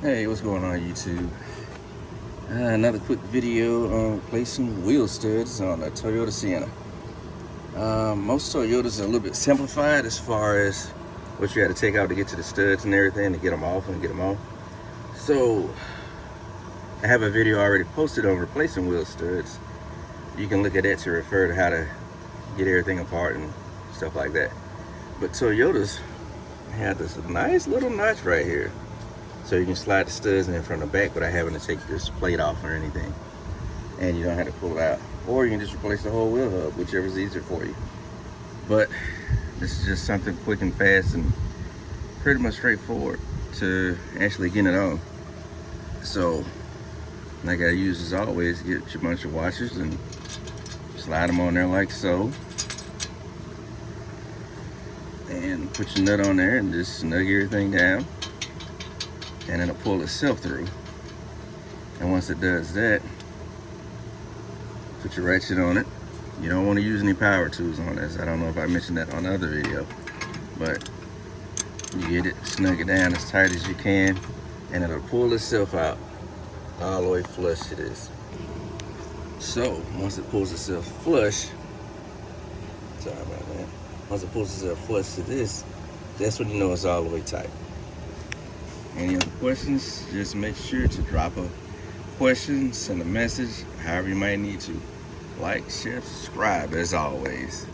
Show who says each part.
Speaker 1: Hey, what's going on YouTube? Another quick video on replacing wheel studs on a Toyota Sienna. Most Toyotas are a little bit simplified as far as what you had to take out to get to the studs and everything to get them off and get them on. So I have a video already posted on replacing wheel studs. You can look at that to refer to how to get everything apart and stuff like that. But Toyotas have this nice little notch right here, so you can slide the studs in from the back without having to take this plate off or anything, and you don't have to pull it out. Or you can just replace the whole wheel hub, whichever is easier for you. But this is just something quick and fast and pretty much straightforward to actually get it on. So like I use as always, get your bunch of washers and slide them on there like so, and put your nut on there and just snug everything down, and it'll pull itself through. And once it does that, put your ratchet on it. You don't want to use any power tools on this. I don't know if I mentioned that on the other video, but you get it, snug it down as tight as you can, and it'll pull itself out all the way flush it is. So once it pulls itself flush, sorry about that. Once it pulls itself flush to this, that's when you know it's all the way tight. Any other questions, just make sure to drop a question, send a message, however you might need to. Like, share, subscribe as always.